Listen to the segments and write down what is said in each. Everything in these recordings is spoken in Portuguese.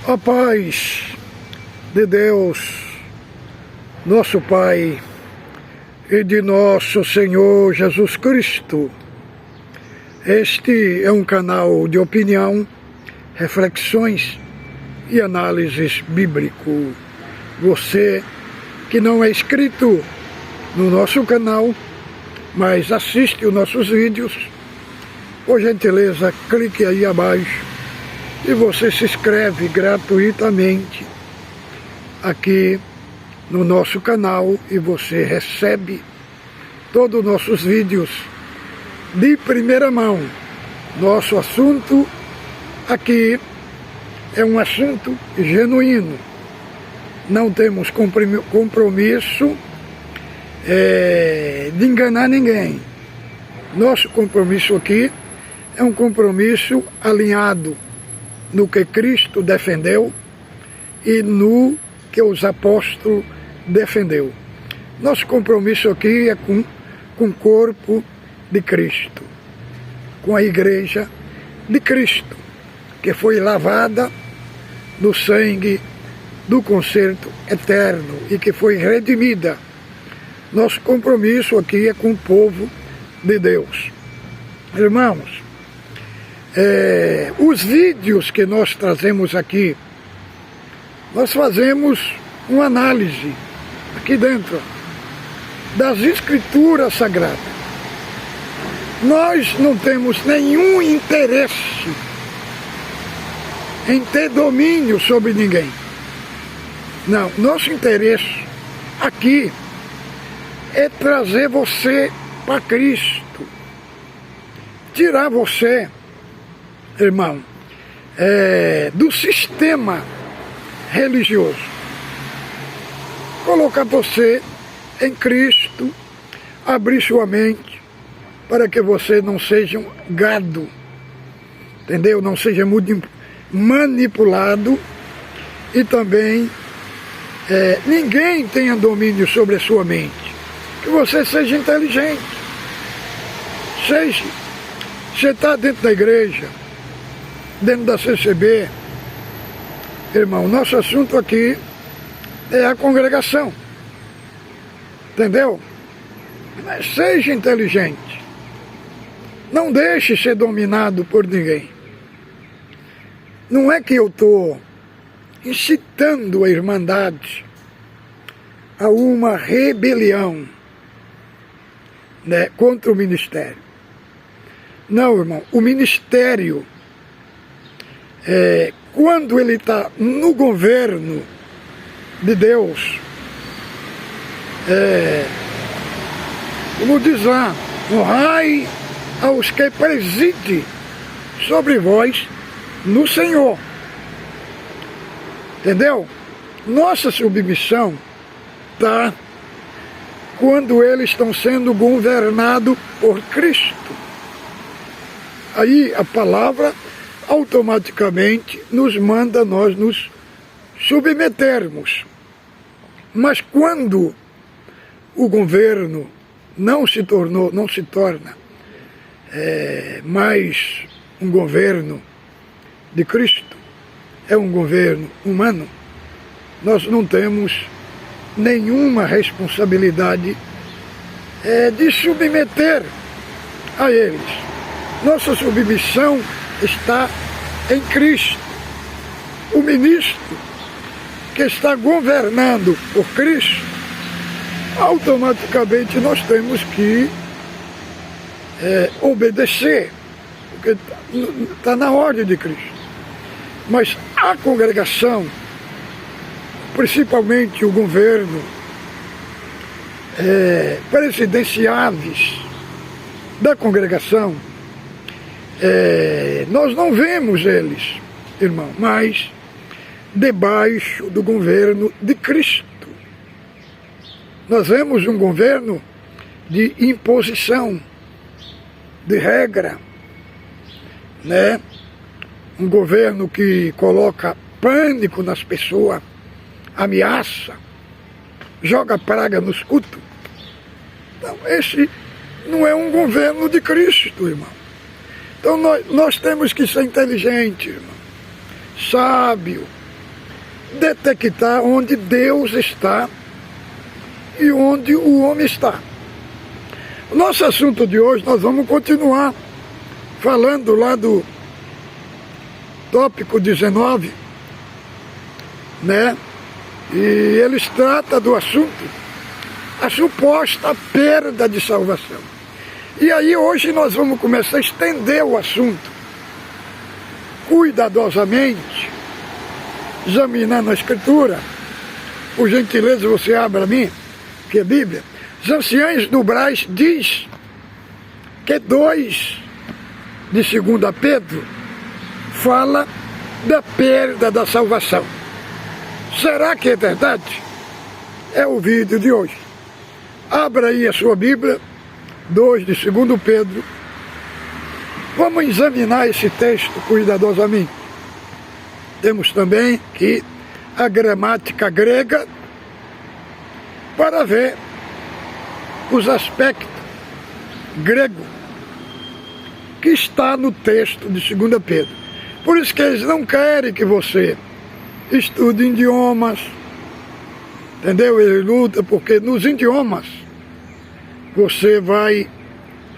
A paz de Deus, nosso Pai, e de nosso Senhor Jesus Cristo. Este é um canal de opinião, reflexões e análises bíblico. Você que não é inscrito no nosso canal, mas assiste os nossos vídeos, por gentileza, clique aí abaixo e você se inscreve gratuitamente aqui no nosso canal e você recebe todos os nossos vídeos de primeira mão. Nosso assunto aqui é um assunto genuíno. Não temos compromisso de enganar ninguém. Nosso compromisso aqui é um compromisso alinhado no que Cristo defendeu e no que os apóstolos defendeu. Nosso compromisso aqui é com o corpo de Cristo, com a igreja de Cristo, que foi lavada no sangue do concerto eterno e que foi redimida. Nosso compromisso aqui é com o povo de Deus. Irmãos, os vídeos que nós trazemos aqui, nós fazemos uma análise aqui dentro das Escrituras Sagradas. Nós não temos nenhum interesse em ter domínio sobre ninguém. Não, nosso interesse aqui é trazer você para Cristo, tirar você, irmão, do sistema religioso, colocar você em Cristo, abrir sua mente para que você não seja um gado, entendeu? Não seja muito manipulado e também ninguém tenha domínio sobre a sua mente. Que você seja inteligente. Você está dentro da igreja, dentro da CCB, irmão, nosso assunto aqui é a congregação, entendeu? Mas seja inteligente, não deixe ser dominado por ninguém. Não é que eu estou incitando a irmandade a uma rebelião, né, contra o ministério. Não, irmão, o ministério, quando ele está no governo de Deus, como diz lá, honrai aos que preside sobre vós no Senhor. Entendeu? Nossa submissão está quando eles estão sendo governados por Cristo. Aí a palavra automaticamente nos manda nós nos submetermos. Mas quando o governo não se torna mais um governo de Cristo, é um governo humano, nós não temos nenhuma responsabilidade de submeter a eles. Nossa submissão está em Cristo. O ministro que está governando por Cristo, automaticamente nós temos que obedecer, porque está na ordem de Cristo. Mas a congregação, principalmente o governo, presidenciáveis da congregação, nós não vemos eles, irmão, mas debaixo do governo de Cristo. Nós vemos um governo de imposição, de regra, né? Um governo que coloca pânico nas pessoas, ameaça, joga praga nos cultos. Então, esse não é um governo de Cristo, irmão. Então nós temos que ser inteligentes, irmão, sábio, detectar onde Deus está e onde o homem está. O nosso assunto de hoje, nós vamos continuar falando lá do tópico 19, né? E eles tratam do assunto, a suposta perda de salvação. E aí hoje nós vamos começar a estender o assunto, cuidadosamente, examinando a Escritura. Por gentileza, você abre a mim, que é a Bíblia. Os anciãos do Brás diz que 2 de 2 Pedro fala da perda da salvação. Será que é verdade? É o vídeo de hoje. Abra aí a sua Bíblia, 2 de 2 Pedro. Vamos examinar esse texto cuidadosamente. Temos também aqui a gramática grega para ver os aspectos gregos que está no texto de 2 Pedro. Por isso que eles não querem que você estude idiomas, entendeu? Eles lutam porque nos idiomas você vai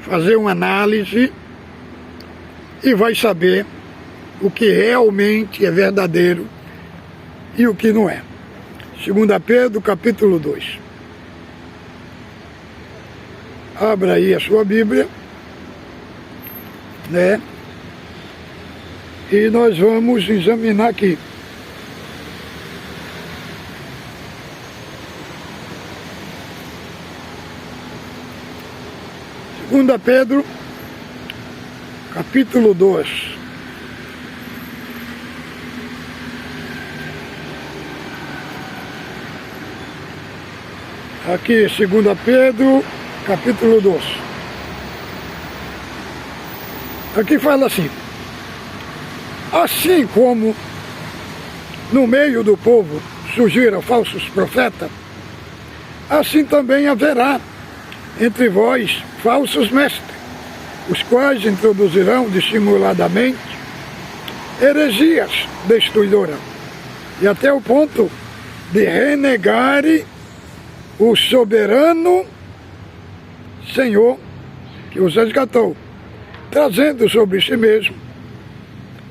fazer uma análise e vai saber o que realmente é verdadeiro e o que não é. 2 Pedro, capítulo 2. Abra aí a sua Bíblia, né? E nós vamos examinar aqui. Segunda Pedro, capítulo 2. Aqui, 2 Pedro, capítulo 2. Aqui fala assim: assim como no meio do povo surgiram falsos profetas, assim também haverá entre vós falsos mestres, os quais introduzirão dissimuladamente heresias destruidoras, e até o ponto de renegarem o soberano Senhor que os resgatou, trazendo sobre si mesmo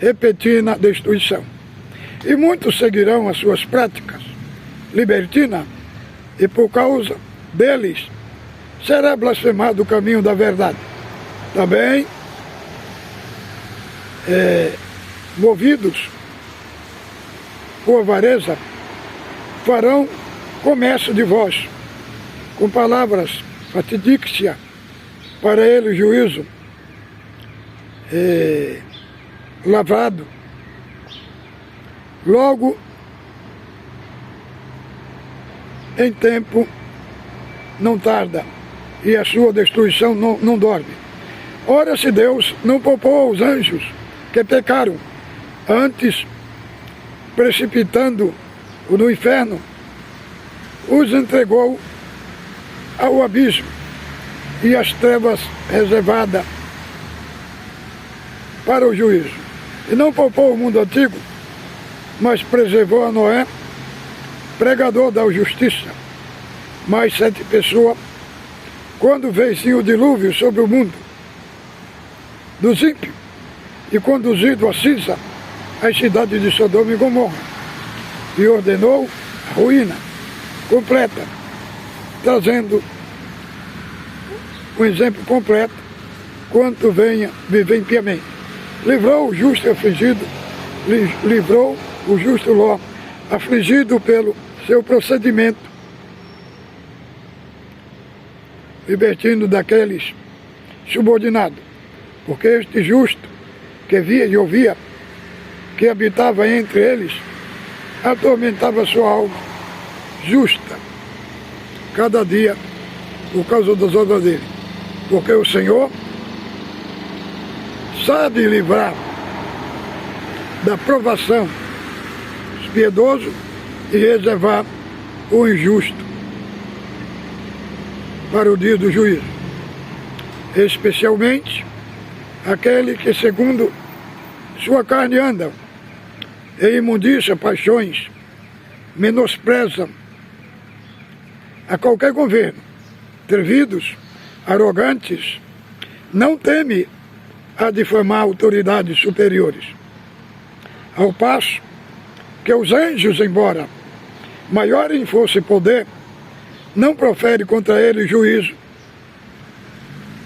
repentina destruição. E muitos seguirão as suas práticas libertinas, e por causa deles será blasfemado o caminho da verdade. Também, movidos por avareza, farão comércio de vós, com palavras fatidícias, para ele o juízo lavrado. Logo, em tempo não tarda, e a sua destruição não dorme. Ora, se Deus não poupou os anjos que pecaram, antes, precipitando-o no inferno, os entregou ao abismo e às trevas reservadas para o juízo. E não poupou o mundo antigo, mas preservou a Noé, pregador da justiça, mais 7 pessoas, quando veio sim o dilúvio sobre o mundo dos ímpios, e conduzido a cinza as cidades de Sodoma e Gomorra, e ordenou a ruína completa, trazendo um exemplo completo quanto venha viver impiamente. Livrou o justo e afligido, livrou o justo Ló, afligido pelo seu procedimento, libertando daqueles subordinados, porque este justo que via e ouvia, que habitava entre eles, atormentava sua alma justa cada dia por causa das obras dele, porque o Senhor sabe livrar da provação os piedosos e reservar o injusto para o dia do juízo, especialmente aquele que segundo sua carne andam em imundícia, paixões menosprezam a qualquer governo, atrevidos, arrogantes, não temem a difamar autoridades superiores. Ao passo que os anjos, embora maiores em força e poder, não proferem contra eles juízo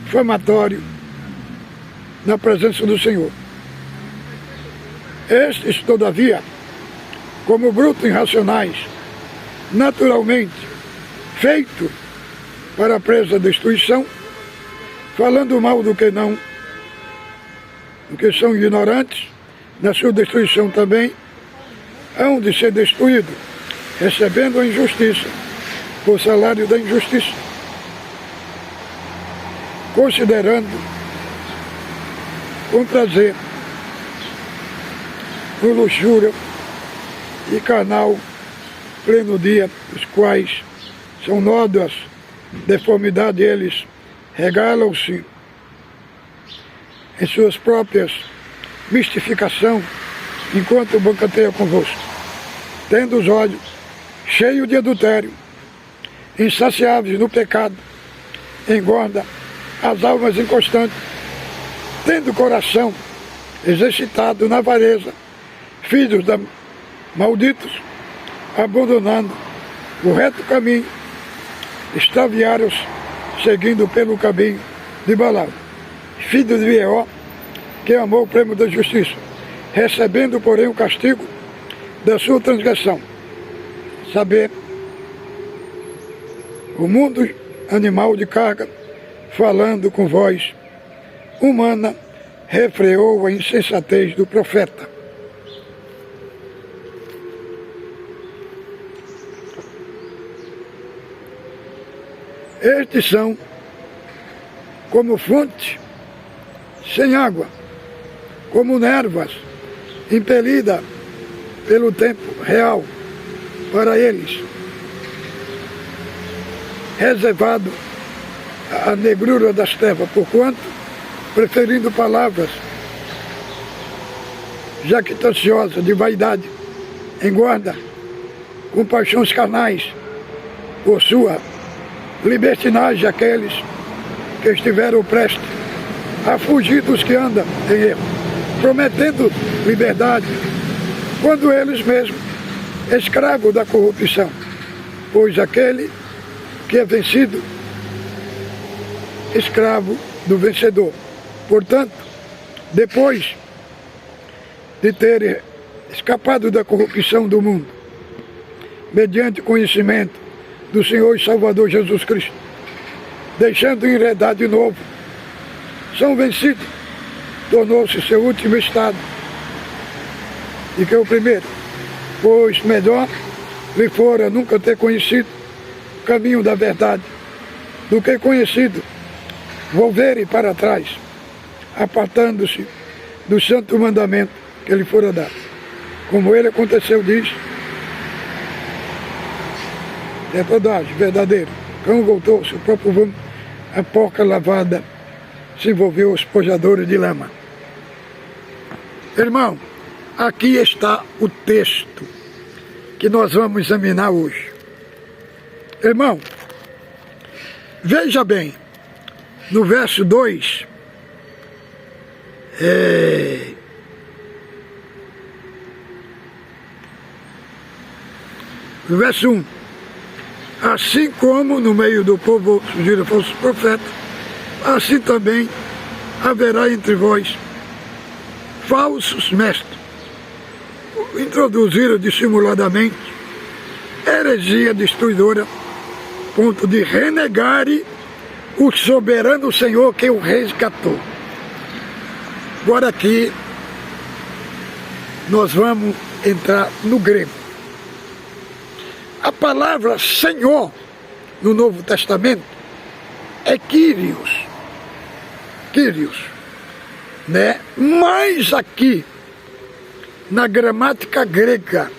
difamatório na presença do Senhor. Estes, todavia, como brutos irracionais, naturalmente feitos para a presa destruição, falando mal do que são ignorantes, na sua destruição também, hão de ser destruídos, recebendo a injustiça, por salário da injustiça, considerando com prazer no luxúria e carnal pleno dia, os quais são nódoas deformidade, eles regalam-se em suas próprias mistificação, enquanto banqueteia convosco, tendo os olhos cheios de adultério, insaciáveis no pecado, engorda as almas inconstantes, tendo o coração exercitado na avareza, filhos malditos, abandonando o reto caminho, extraviaram-se, seguindo pelo caminho de Balaão, filho de Beor, que amou o prêmio da justiça, recebendo, porém, o castigo da sua transgressão. Saber, o mundo animal de carga, falando com voz humana, refreou a insensatez do profeta. Estes são como fonte sem água, como nervas impelida pelo tempo real para eles, reservado à negrura das trevas, porquanto, preferindo palavras jactanciosas de vaidade, engorda com paixões carnais, por sua libertinagem aqueles que estiveram prestes a fugir dos que andam em erro, prometendo liberdade, quando eles mesmos, escravos da corrupção, pois aquele que é vencido, escravo do vencedor. Portanto, depois de terem escapado da corrupção do mundo, mediante conhecimento do Senhor e Salvador Jesus Cristo, deixando enredar de novo, são vencidos, tornou-se seu último estado, e que é o primeiro, pois melhor lhe fora nunca ter conhecido o caminho da verdade, do que conhecido volverem para trás, apartando-se do santo mandamento que lhe fora dado. Como ele aconteceu, diz, é verdade, verdadeiro. Cão voltou, seu próprio vômito, a porca lavada se envolveu os pojadores de lama. Irmão, aqui está o texto que nós vamos examinar hoje. Irmão, veja bem, no verso 2, no verso 1, assim como no meio do povo surgiram falsos profetas, assim também haverá entre vós falsos mestres. Introduziram dissimuladamente heresia destruidora, ponto de renegarem o soberano Senhor que o resgatou. Agora aqui nós vamos entrar no grego. A palavra Senhor no Novo Testamento é Kyrios, né? Mas aqui na gramática grega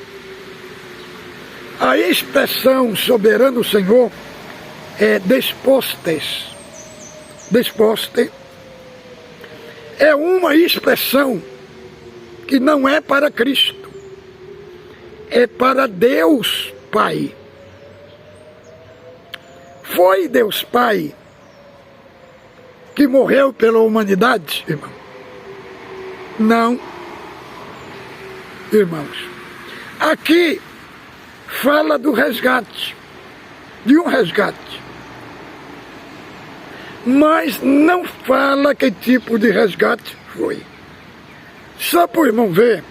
a expressão soberano Senhor é despostes. Desposte é uma expressão que não é para Cristo, é para Deus Pai. Foi Deus Pai que morreu pela humanidade, irmão? Não, irmãos. Aqui fala do resgate, de um resgate. Mas não fala que tipo de resgate foi. Só para o irmão ver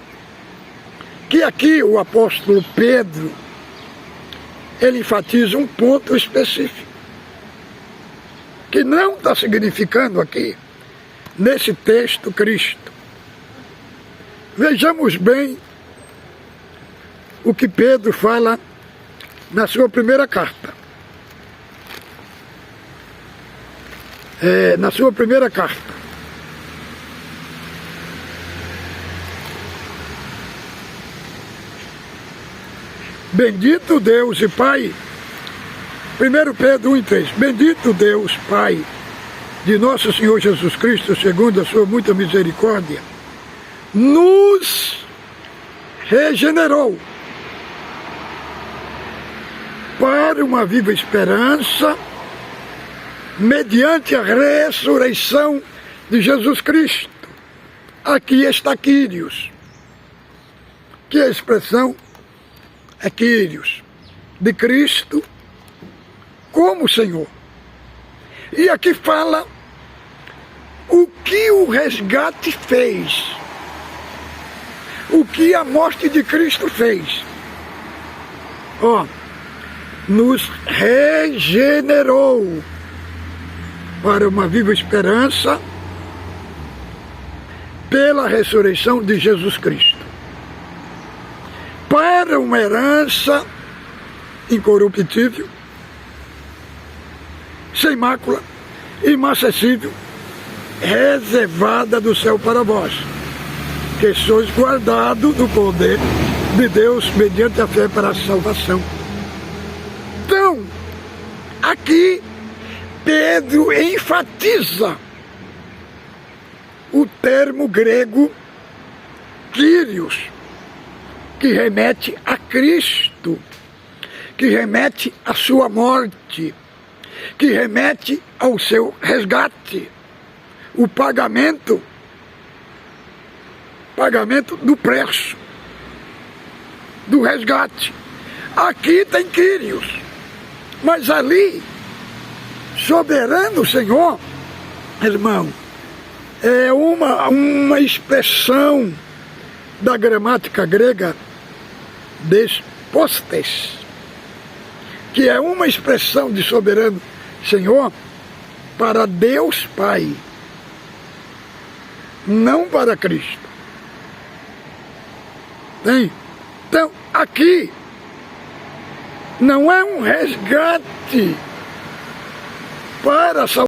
que aqui o apóstolo Pedro, ele enfatiza um ponto específico, que não está significando aqui, nesse texto, Cristo. Vejamos bem o que Pedro fala na sua primeira carta. Na sua primeira carta. Bendito Deus e Pai, 1 Pedro 1:3, bendito Deus, Pai, de nosso Senhor Jesus Cristo, segundo a sua muita misericórdia, nos regenerou para uma viva esperança, mediante a ressurreição de Jesus Cristo. Aqui está Quírios, que a expressão é Quírios, de Cristo como Senhor. E aqui fala o que o resgate fez, o que a morte de Cristo fez. Nos regenerou para uma viva esperança pela ressurreição de Jesus Cristo, para uma herança incorruptível, sem mácula, inacessível, reservada do céu para vós, que sois guardados do poder de Deus mediante a fé para a salvação. Então, aqui Pedro enfatiza o termo grego Kyrios, que remete a Cristo, que remete à sua morte, que remete ao seu resgate, o pagamento do preço, do resgate. Aqui tem Kyrios, mas ali, soberano Senhor, irmão, é uma expressão da gramática grega despostes, que é uma expressão de soberano Senhor para Deus Pai, não para Cristo. Tem? Então, aqui não é um resgate para a salvação.